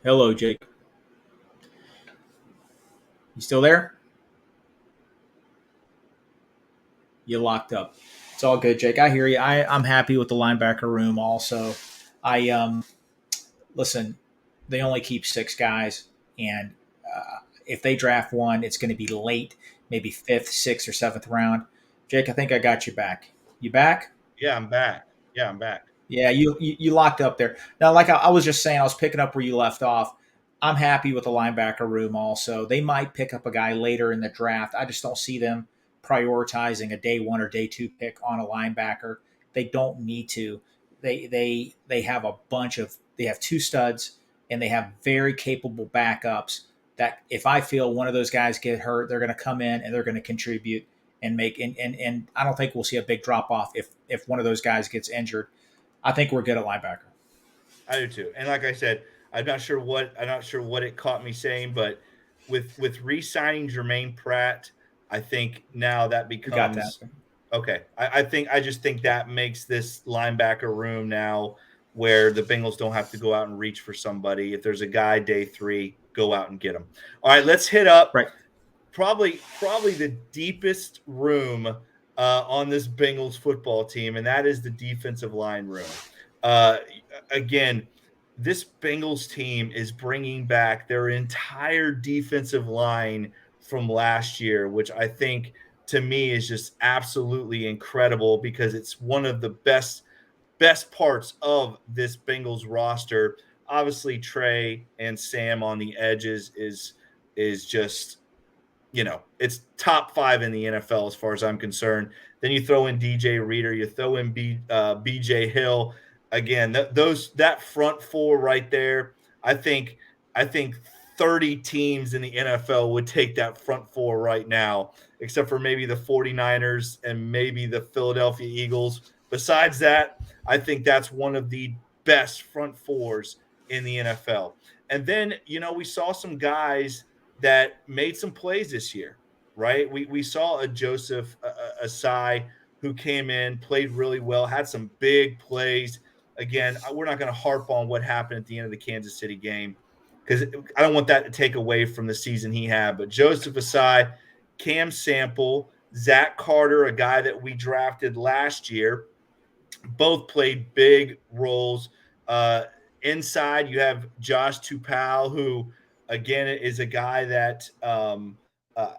Hello, Jake. You still there? You locked up. It's all good, Jake. I hear you. I'm happy with the linebacker room also. Listen, they only keep 6 guys, and if they draft one, it's going to be late, maybe 5th, 6th, or 7th round. Jake, I think I got you back. You back? Yeah, I'm back. Yeah, you locked up there. Now, like I was just saying, I was picking up where you left off. I'm happy with the linebacker room also. They might pick up a guy later in the draft. I just don't see them prioritizing a day 1 or day 2 pick on a linebacker. They don't need to. They have they have 2 studs, and they have very capable backups that if I feel one of those guys get hurt, they're going to come in and they're going to contribute and make and I don't think we'll see a big drop off if one of those guys gets injured. I think we're good at linebacker. I do too. And like I said, I'm not sure what it caught me saying, but with re-signing Jermaine Pratt, I think now that becomes okay. I just think that makes this linebacker room now where the Bengals don't have to go out and reach for somebody. If there's a guy day 3, go out and get him. All right, let's hit up probably the deepest room on this Bengals football team, and that is the defensive line room. Again, this Bengals team is bringing back their entire defensive line from last year, which I think to me is just absolutely incredible because it's one of the best parts of this Bengals roster. Obviously, Trey and Sam on the edges is just, it's top 5 in the NFL as far as I'm concerned. Then you throw in DJ Reader, you throw in BJ Hill. Again, that front 4 right there. I think 30 teams in the NFL would take that front 4 right now, except for maybe the 49ers and maybe the Philadelphia Eagles. Besides that, I think that's one of the best front 4s in the NFL. And then, we saw some guys that made some plays this year, right? We saw a Joseph Asai who came in, played really well, had some big plays. Again, we're not going to harp on what happened at the end of the Kansas City game because I don't want that to take away from the season he had. But Joseph Asai, Cam Sample, Zach Carter, a guy that we drafted last year, both played big roles. Inside, you have Josh Tupou, who, again, is a guy that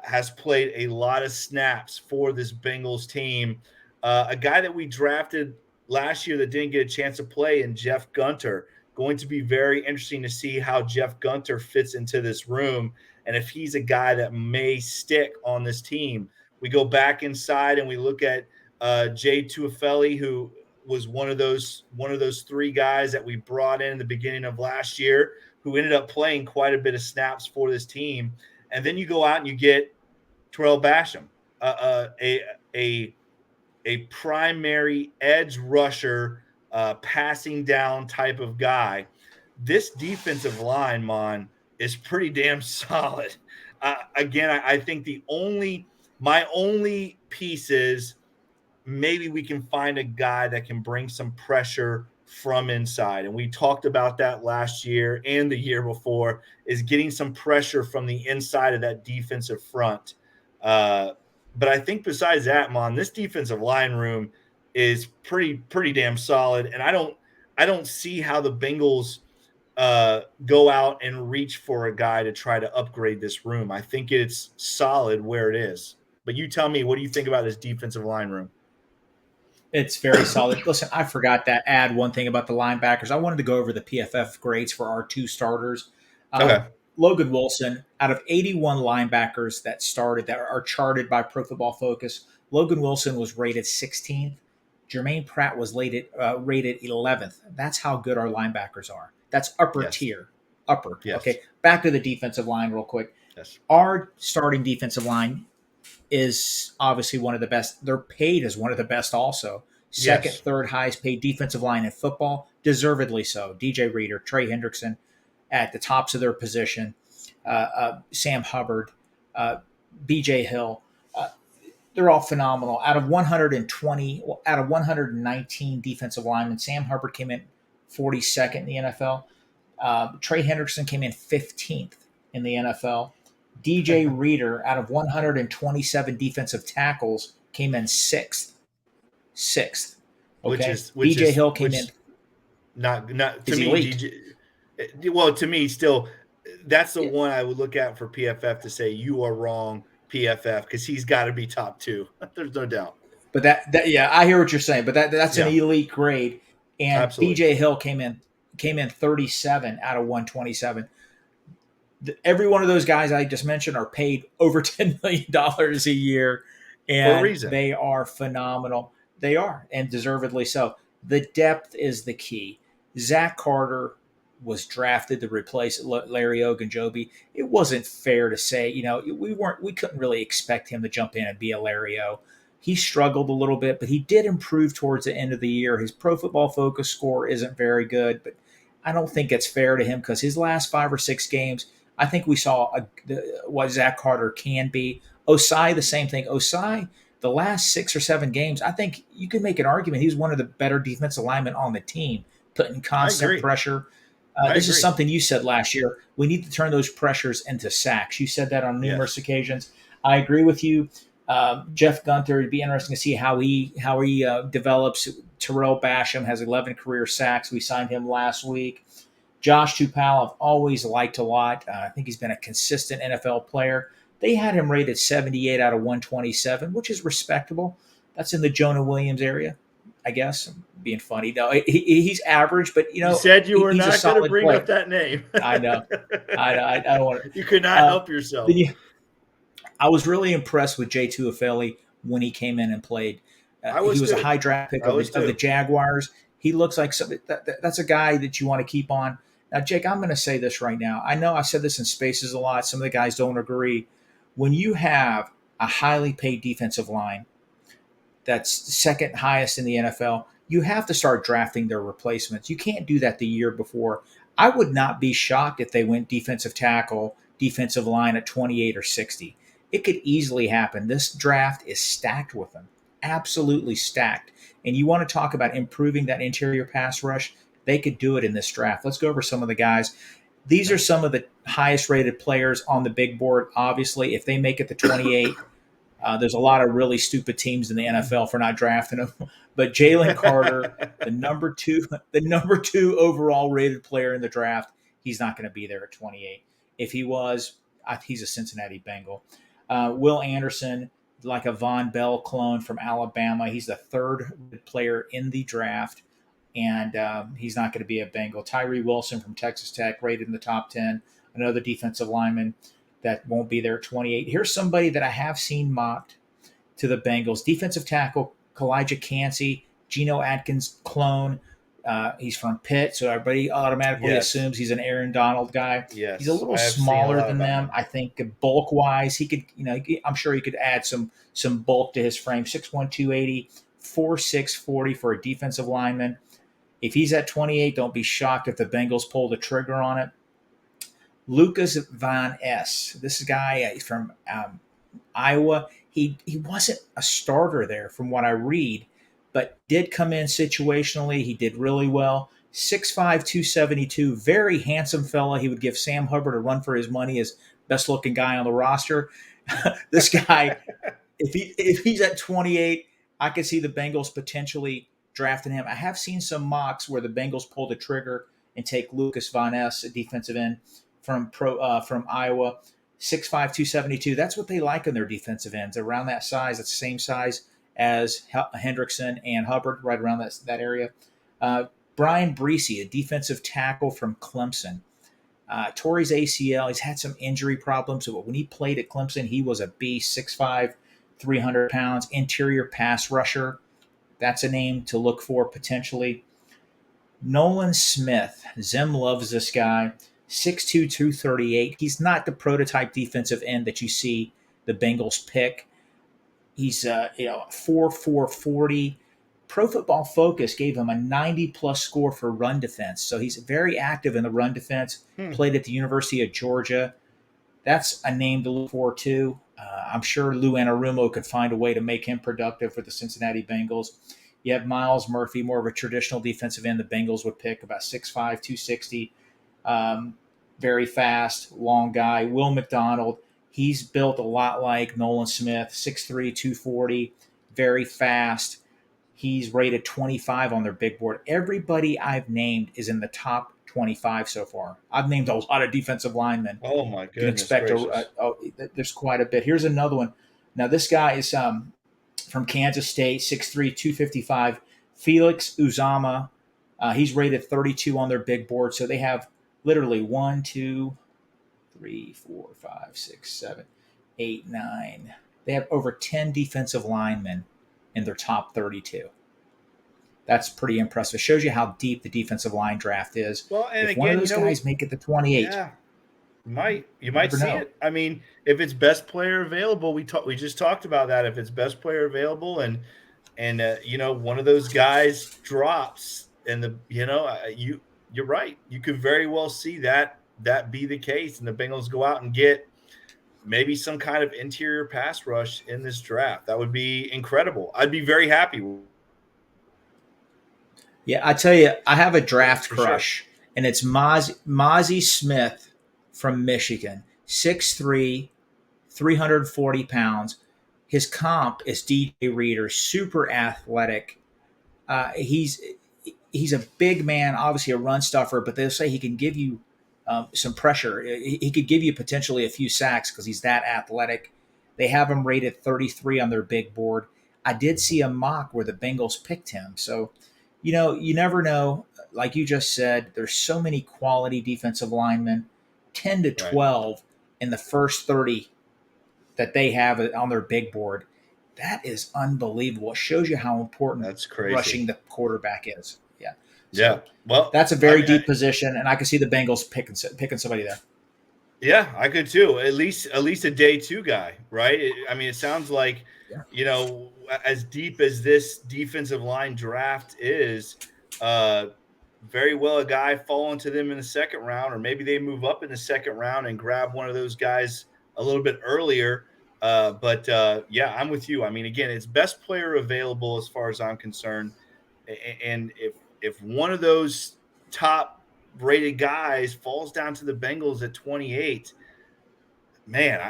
has played a lot of snaps for this Bengals team. A guy that we drafted last year that didn't get a chance to play, in Jeff Gunter. Going to be very interesting to see how Jeff Gunter fits into this room and if he's a guy that may stick on this team. We go back inside and we look at Jay Tuafeli, who was one of those 3 guys that we brought in the beginning of last year, who ended up playing quite a bit of snaps for this team. And then you go out and you get Terrell Basham, a primary edge rusher, passing down type of guy. This defensive line, Mon, is pretty damn solid. Again, I think my only piece is maybe we can find a guy that can bring some pressure from inside. And we talked about that last year and the year before, is getting some pressure from the inside of that defensive front. But I think besides that, Mon, this defensive line room is pretty damn solid. And I don't see how the Bengals go out and reach for a guy to try to upgrade this room. I think it's solid where it is. But you tell me, what do you think about this defensive line room? It's very solid. Listen, I forgot to add one thing about the linebackers. I wanted to go over the PFF grades for our 2 starters. Okay. Logan Wilson, out of 81 linebackers that started, that are charted by Pro Football Focus, Logan Wilson was rated 16th. Jermaine Pratt was rated 11th. That's how good our linebackers are. That's upper tier. Upper. Yes. Okay. Back to the defensive line real quick. Yes. Our starting defensive line is obviously one of the best. They're paid as one of the best also. Second, third highest paid defensive line in football, deservedly so. DJ Reader, Trey Hendrickson at the tops of their position, Sam Hubbard, BJ Hill. They're all phenomenal. Out of 119 defensive linemen, Sam Hubbard came in 42nd in the NFL. Trey Hendrickson came in 15th in the NFL. DJ Reader, out of 127 defensive tackles, came in 6th. Okay? BJ Hill came in. Not to me. DJ, to me, still, that's the one I would look at for PFF to say you are wrong, PFF, because he's got to be top 2. There's no doubt. But that I hear what you're saying. But that's an elite grade. And absolutely. BJ Hill came in 37 out of 127. Every one of those guys I just mentioned are paid over $10 million a year, and for a reason. They are phenomenal. They are, and deservedly so. The depth is the key. Zach Carter was drafted to replace Larry Ogunjobi. It wasn't fair to say, we couldn't really expect him to jump in and be a Larry O. He struggled a little bit, but he did improve towards the end of the year. His Pro Football Focus score isn't very good, but I don't think it's fair to him because his last 5 or 6 games, I think we saw what Zach Carter can be. Osai, the same thing. Osai, the last 6 or 7 games, I think you can make an argument he's one of the better defensive linemen on the team, putting constant pressure. This is something you said last year. We need to turn those pressures into sacks. You said that on numerous occasions. I agree with you. Jeff Gunter, it'd be interesting to see how he develops. Terrell Basham has 11 career sacks. We signed him last week. Josh Tupou, I've always liked a lot. I think he's been a consistent NFL player. They had him rated 78 out of 127, which is respectable. That's in the Jonah Williams area, I guess. I'm being funny. No, he's average, but You said you were he's a not going to solid bring up player. that name. I know. I don't want to. You could not help yourself. I was really impressed with J. Tuafeli when he came in and played. He was a high draft pick of the Jaguars. He looks like that's a guy that you want to keep on. Now, Jake, I'm going to say this right now. I know I've said this in spaces a lot. Some of the guys don't agree. When you have a highly paid defensive line that's second highest in the NFL, you have to start drafting their replacements. You can't do that the year before. I would not be shocked if they went defensive tackle, defensive line at 28 or 60. It could easily happen. This draft is stacked with them, absolutely stacked. And you want to talk about improving that interior pass rush, they could do it in this draft. Let's go over some of the guys. These are some of the highest rated players on the big board. Obviously, if they make it to 28, there's a lot of really stupid teams in the NFL for not drafting them. But Jalen Carter, the number two overall rated player in the draft, he's not going to be there at 28. If he was, he's a Cincinnati Bengal. Will Anderson, like a Von Bell clone from Alabama, he's the third player in the draft, and he's not going to be a Bengal. Tyree Wilson from Texas Tech, rated in the top 10, another defensive lineman that won't be there at 28. Here's somebody that I have seen mocked to the Bengals. Defensive tackle, Kalijah Cansey, Geno Atkins clone. He's from Pitt, so everybody automatically assumes he's an Aaron Donald guy. Yes. He's a little smaller than them. I think bulk wise, he could, I'm sure he could add some bulk to his frame. 6'1", 280, 4'6", 40 for a defensive lineman. If he's at 28, don't be shocked if the Bengals pull the trigger on it. Lucas Van Ness. This guy is from Iowa. He wasn't a starter there from what I read, but did come in situationally. He did really well. 6'5", 272, very handsome fella. He would give Sam Hubbard a run for his money as best looking guy on the roster. This guy, if he's at 28, I could see the Bengals potentially drafting him. I have seen some mocks where the Bengals pull the trigger and take Lucas Van Ness, a defensive end from Iowa, 6'5", 272. That's what they like in their defensive ends, around that size. It's the same size as Hendrickson and Hubbard, right around that area. Brian Breesy, a defensive tackle from Clemson. Tore his ACL. He's had some injury problems, but when he played at Clemson, he was a beast, 6'5", 300 pounds, interior pass rusher. That's a name to look for potentially. Nolan Smith. Zim loves this guy. 6'2", 238. He's not the prototype defensive end that you see the Bengals pick. He's 4'4", 40. Pro Football Focus gave him a 90-plus score for run defense. So he's very active in the run defense. Played at the University of Georgia. That's a name to look for, too. I'm sure Lou Anarumo could find a way to make him productive for the Cincinnati Bengals. You have Miles Murphy, more of a traditional defensive end the Bengals would pick, about 6'5", 260. Very fast, long guy. Will McDonald, he's built a lot like Nolan Smith, 6'3", 240, very fast. He's rated 25 on their big board. Everybody I've named is in the top 25 so far. I've named a lot of defensive linemen. Oh, my goodness. You can expect there's quite a bit. Here's another one. Now, this guy is from Kansas State, 6'3", 255. Felix Uzama. He's rated 32 on their big board. So they have literally 1, 2, 3, 4, 5, 6, 7, 8, 9. They have over 10 defensive linemen in their top 32. That's pretty impressive. It shows you how deep the defensive line draft is. Well, and if one of those guys make it to 28, yeah, you might see it. I mean, if it's best player available, we just talked about that. If it's best player available, and one of those guys drops, and you're right. You could very well see that be the case, and the Bengals go out and get maybe some kind of interior pass rush in this draft. That would be incredible. I'd be very happy. Yeah, I tell you, I have a draft crush, and it's Mozzie Smith from Michigan, 6'3", 340 pounds. His comp is DJ Reader, super athletic. He's a big man, obviously a run stuffer, but they'll say he can give you some pressure. He could give you potentially a few sacks because he's that athletic. They have him rated 33 on their big board. I did see a mock where the Bengals picked him. So, you never know. Like you just said, there's so many quality defensive linemen, 10 to 12 in the first 30 that they have on their big board. That is unbelievable. It shows you how important rushing the quarterback is. Yeah. So well, that's a very deep position, and I can see the Bengals picking somebody there. Yeah, I could too. At least a day two guy, right? It sounds like, as deep as this defensive line draft is, very well a guy falling to them in the second round, or maybe they move up in the second round and grab one of those guys a little bit earlier. But I'm with you. Again, it's best player available as far as I'm concerned. And if one of those top rated guys falls down to the Bengals at 28, man,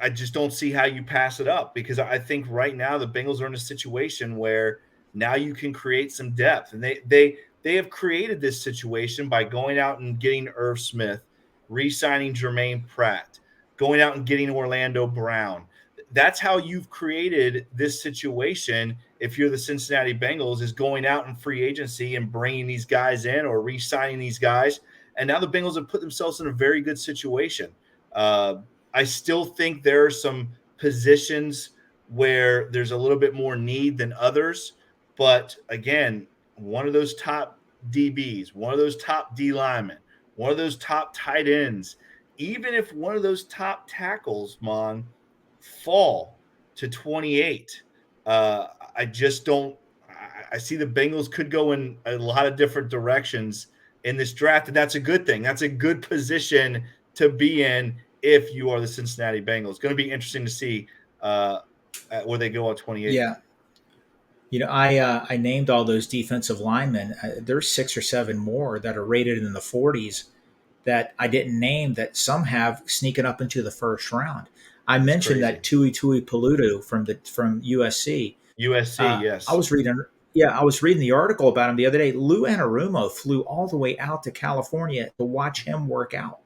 I just don't see how you pass it up, because I think right now the Bengals are in a situation where now you can create some depth, and they have created this situation by going out and getting Irv Smith, re-signing Jermaine Pratt, going out and getting Orlando Brown. That's how you've created this situation. If you're the Cincinnati Bengals, is going out in free agency and bringing these guys in or re-signing these guys. And now the Bengals have put themselves in a very good situation. I still think there are some positions where there's a little bit more need than others. But again, one of those top DBs, one of those top D linemen, one of those top tight ends, even if one of those top tackles, Maan, fall to 28, I just don't. I see the Bengals could go in a lot of different directions in this draft, and that's a good thing. That's a good position to be in if you are the Cincinnati Bengals. Going to be interesting to see where they go at 28. Yeah. I named all those defensive linemen. There's 6 or 7 more that are rated in the 40s that I didn't name, that some have sneaking up into the first round. I mentioned that Tui Paluto from USC. Yes. I was reading the article about him the other day. Lou Anarumo flew all the way out to California to watch him work out.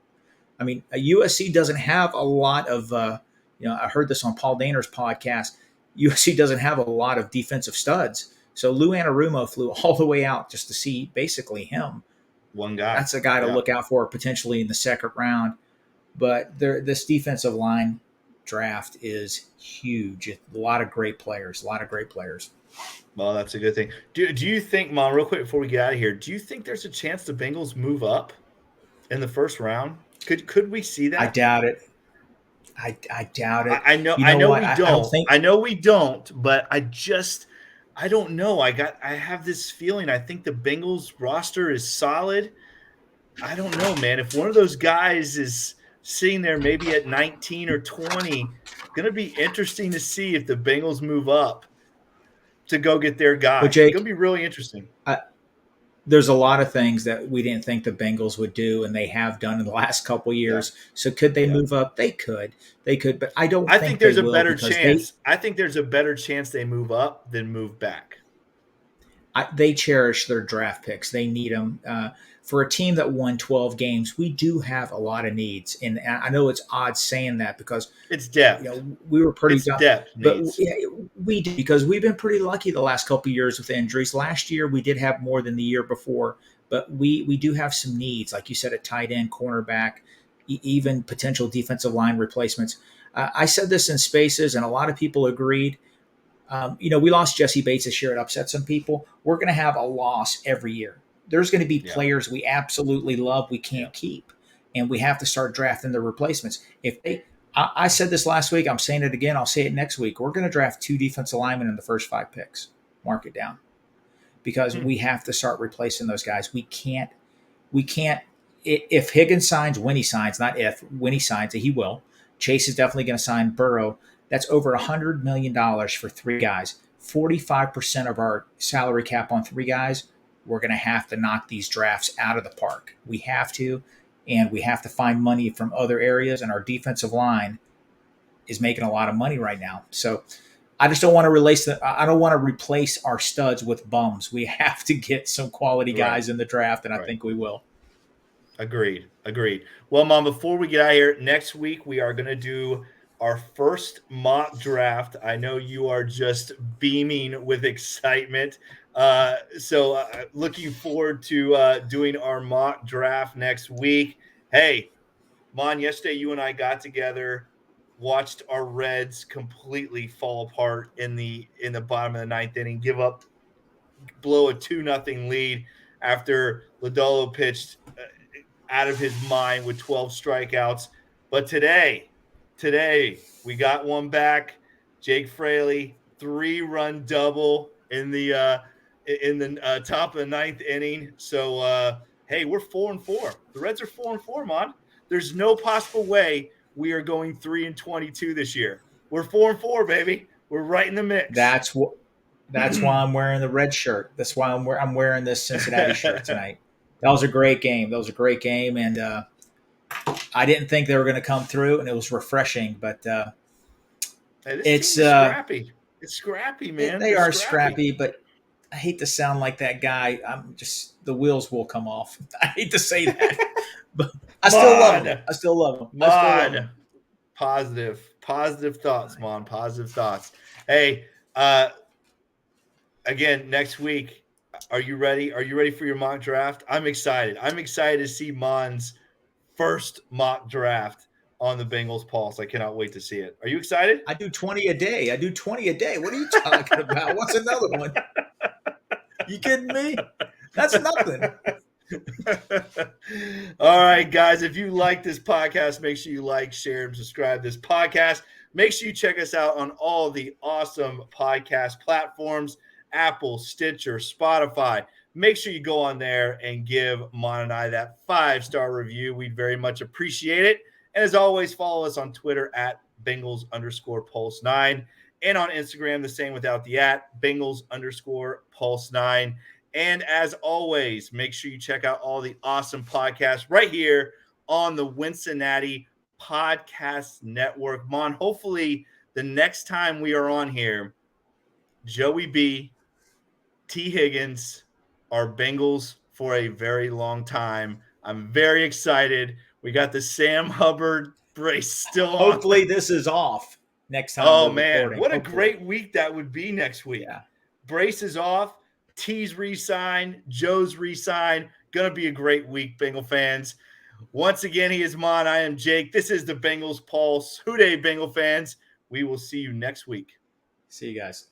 USC doesn't have a lot of, I heard this on Paul Dehner's podcast. USC doesn't have a lot of defensive studs. So Lou Anarumo flew all the way out just to see basically him. One guy. That's a guy to look out for potentially in the second round. But this defensive line draft is huge. A lot of great players. Well, that's a good thing. Do you think, Mom, real quick before we get out of here, do you think there's a chance the Bengals move up in the first round? Could we see that? I doubt it. I doubt it. I know we don't, but I don't know. I have this feeling. I think the Bengals roster is solid. I don't know, man. If one of those guys is sitting there maybe at 19 or 20, going to be interesting to see if the Bengals move up to go get their guy. But Jake, it's going to be really interesting. There's a lot of things that we didn't think the Bengals would do, and they have done in the last couple of years. Yeah. So could they move up? They could, but I don't. I think there's a better chance. I think there's a better chance they move up than move back. They cherish their draft picks. They need them. For a team that won 12 games, we do have a lot of needs, and I know it's odd saying that because it's depth. We were pretty depth, but we do, because we've been pretty lucky the last couple of years with injuries. Last year we did have more than the year before, but we do have some needs, like you said, at tight end, cornerback, even potential defensive line replacements. I said this in Spaces, and a lot of people agreed. We lost Jesse Bates this year. It upset some people. We're going to have a loss every year. There's going to be players we absolutely love we can't keep, and we have to start drafting the replacements. I said this last week, I'm saying it again, I'll say it next week. We're going to draft 2 defensive linemen in the first 5 picks. Mark it down, because we have to start replacing those guys. We can't. If Higgins signs, when he signs, not if, when he signs, he will. Chase is definitely going to sign. Burrow. That's over $100 million for 3 guys. 45% of our salary cap on 3 guys. We're going to have to knock these drafts out of the park. We have to, and we have to find money from other areas, and our defensive line is making a lot of money right now. So I just don't want to replace our studs with bums. We have to get some quality guys in the draft, and I think we will. Agreed. Well, Mom, before we get out of here, next week we are going to do our first mock draft. I know you are just beaming with excitement. So looking forward to doing our mock draft next week. Hey, Mon, yesterday you and I got together, watched our Reds completely fall apart in the bottom of the ninth inning, blow a 2-0 lead after Lodolo pitched out of his mind with 12 strikeouts. But today we got one back. Jake Fraley, 3-run double in the top of the ninth inning. So hey, we're 4-4. The Reds are 4-4, Mon. There's no possible way we are going 3-22 this year. We're 4-4, baby. We're right in the mix. That's why I'm wearing the red shirt. That's why I'm wearing this Cincinnati shirt tonight. That was a great game. And I didn't think they were going to come through, and it was refreshing. But hey, it's scrappy. It's scrappy, man. They are scrappy, but I hate to sound like that guy. The wheels will come off. I hate to say that, but I still love him. Positive thoughts, Mon. Positive thoughts. Hey, again, next week, are you ready? Are you ready for your mock draft? I'm excited. I'm excited to see Mon's first mock draft on the Bengals Pulse. I cannot wait to see it. Are you excited? I do 20 a day. What are you talking about? What's another one? You kidding me? That's nothing. All right, guys. If you like this podcast, make sure you like, share, and subscribe to this podcast. Make sure you check us out on all the awesome podcast platforms, Apple, Stitcher, Spotify. Make sure you go on there and give Mon and I that 5-star review. We'd very much appreciate it. And as always, follow us on Twitter at Bengals_Pulse9 and on Instagram, the same without the @ Bengals_Pulse9. And as always, make sure you check out all the awesome podcasts right here on the Wincinnati Podcast Network. Mon, hopefully the next time we are on here, Joey B, T. Higgins are Bengals for a very long time. I'm very excited. We got the Sam Hubbard brace still on. Hopefully this is off next time. Oh, man. What a great week that would be next week. Yeah. Brace is off. T's re-signed. Joe's re-signed. Going to be a great week, Bengal fans. Once again, he is Mon. I am Jake. This is the Bengals Pulse. Hooday, Bengal fans. We will see you next week. See you guys.